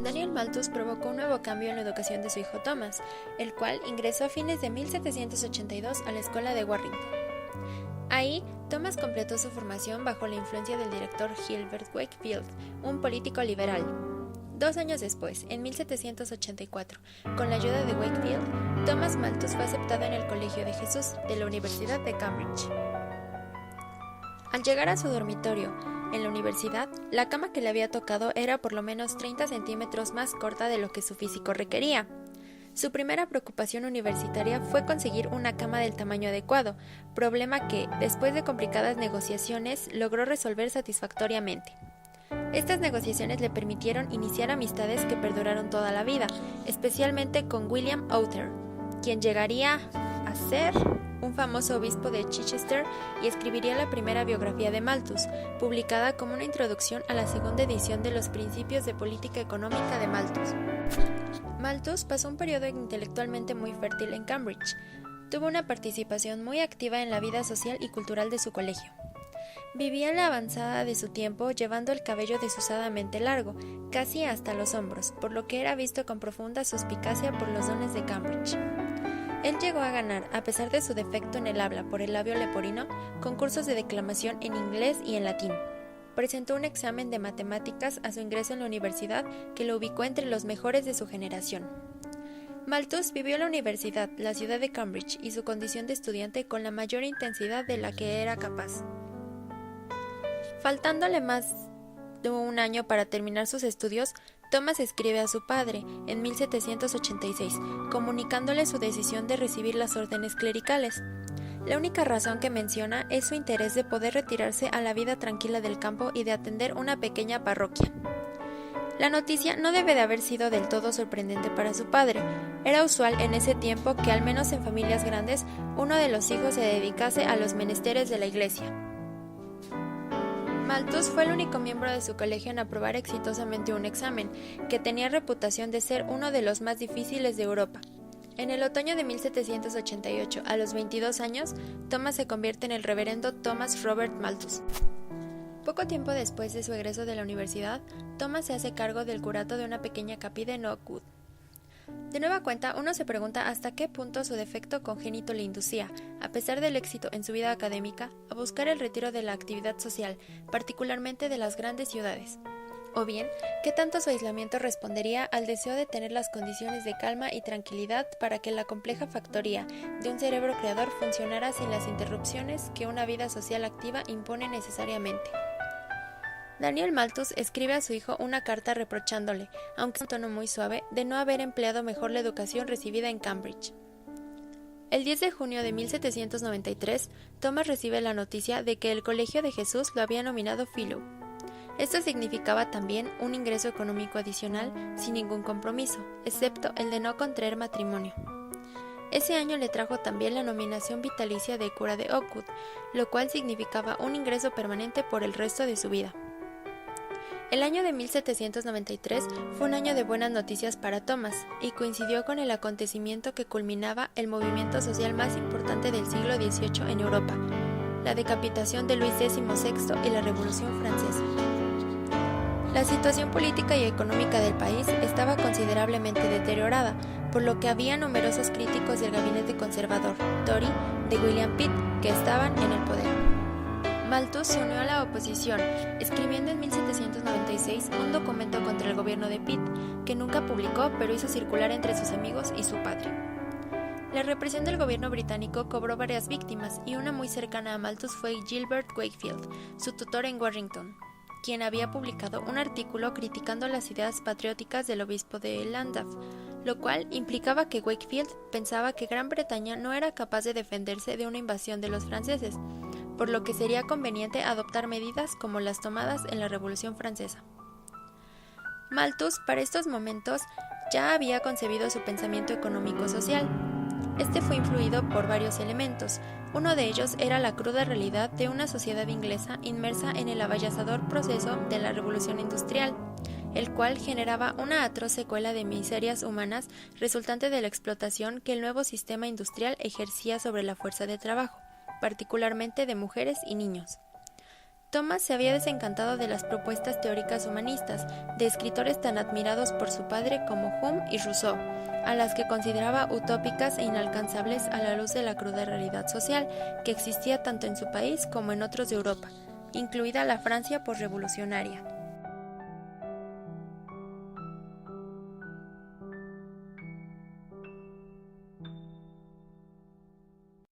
Daniel Malthus provocó un nuevo cambio en la educación de su hijo Thomas, el cual ingresó a fines de 1782 a la escuela de Warrington. Ahí, Thomas completó su formación bajo la influencia del director Gilbert Wakefield, un político liberal. 2 años después, en 1784, con la ayuda de Wakefield, Thomas Malthus fue aceptado en el Colegio de Jesús de la Universidad de Cambridge. Al llegar a su dormitorio, en la universidad, la cama que le había tocado era por lo menos 30 centímetros más corta de lo que su físico requería. Su primera preocupación universitaria fue conseguir una cama del tamaño adecuado, problema que, después de complicadas negociaciones, logró resolver satisfactoriamente. Estas negociaciones le permitieron iniciar amistades que perduraron toda la vida, especialmente con William Outher, quien llegaría a ser un famoso obispo de Chichester y escribiría la primera biografía de Malthus, publicada como una introducción a la segunda edición de los Principios de Política Económica de Malthus. Malthus pasó un periodo intelectualmente muy fértil en Cambridge. Tuvo una participación muy activa en la vida social y cultural de su colegio. Vivía en la avanzada de su tiempo, llevando el cabello desusadamente largo, casi hasta los hombros, por lo que era visto con profunda suspicacia por los dones de Cambridge. Él llegó a ganar, a pesar de su defecto en el habla por el labio leporino, concursos de declamación en inglés y en latín. Presentó un examen de matemáticas a su ingreso en la universidad que lo ubicó entre los mejores de su generación. Malthus vivió la universidad, la ciudad de Cambridge y su condición de estudiante con la mayor intensidad de la que era capaz. Faltándole más de un año para terminar sus estudios, Thomas escribe a su padre, en 1786, comunicándole su decisión de recibir las órdenes clericales. La única razón que menciona es su interés de poder retirarse a la vida tranquila del campo y de atender una pequeña parroquia. La noticia no debe de haber sido del todo sorprendente para su padre. Era usual en ese tiempo que, al menos en familias grandes, uno de los hijos se dedicase a los menesteres de la iglesia. Malthus fue el único miembro de su colegio en aprobar exitosamente un examen, que tenía reputación de ser uno de los más difíciles de Europa. En el otoño de 1788, a los 22 años, Thomas se convierte en el reverendo Thomas Robert Malthus. Poco tiempo después de su egreso de la universidad, Thomas se hace cargo del curato de una pequeña capilla en Oakwood. De nueva cuenta, uno se pregunta hasta qué punto su defecto congénito le inducía, a pesar del éxito en su vida académica, a buscar el retiro de la actividad social, particularmente de las grandes ciudades. O bien, qué tanto su aislamiento respondería al deseo de tener las condiciones de calma y tranquilidad para que la compleja factoría de un cerebro creador funcionara sin las interrupciones que una vida social activa impone necesariamente. Daniel Malthus escribe a su hijo una carta reprochándole, aunque en un tono muy suave, de no haber empleado mejor la educación recibida en Cambridge. El 10 de junio de 1793, Thomas recibe la noticia de que el Colegio de Jesús lo había nominado Fellow. Esto significaba también un ingreso económico adicional sin ningún compromiso, excepto el de no contraer matrimonio. Ese año le trajo también la nominación vitalicia de cura de Oakwood, lo cual significaba un ingreso permanente por el resto de su vida. El año de 1793 fue un año de buenas noticias para Thomas y coincidió con el acontecimiento que culminaba el movimiento social más importante del siglo XVIII en Europa, la decapitación de Luis XVI y la Revolución Francesa. La situación política y económica del país estaba considerablemente deteriorada, por lo que había numerosos críticos del gabinete conservador, Tory, de William Pitt, que estaban en el poder. Malthus se unió a la oposición, escribiendo en 1796 un documento contra el gobierno de Pitt, que nunca publicó pero hizo circular entre sus amigos y su padre. La represión del gobierno británico cobró varias víctimas y una muy cercana a Malthus fue Gilbert Wakefield, su tutor en Warrington, quien había publicado un artículo criticando las ideas patrióticas del obispo de Llandaff, lo cual implicaba que Wakefield pensaba que Gran Bretaña no era capaz de defenderse de una invasión de los franceses, por lo que sería conveniente adoptar medidas como las tomadas en la Revolución Francesa. Malthus, para estos momentos, ya había concebido su pensamiento económico-social. Este fue influido por varios elementos. Uno de ellos era la cruda realidad de una sociedad inglesa inmersa en el avasallador proceso de la Revolución Industrial, el cual generaba una atroz secuela de miserias humanas resultante de la explotación que el nuevo sistema industrial ejercía sobre la fuerza de trabajo, particularmente de mujeres y niños. Thomas se había desencantado de las propuestas teóricas humanistas de escritores tan admirados por su padre como Hume y Rousseau, a las que consideraba utópicas e inalcanzables a la luz de la cruda realidad social que existía tanto en su país como en otros de Europa, incluida la Francia posrevolucionaria.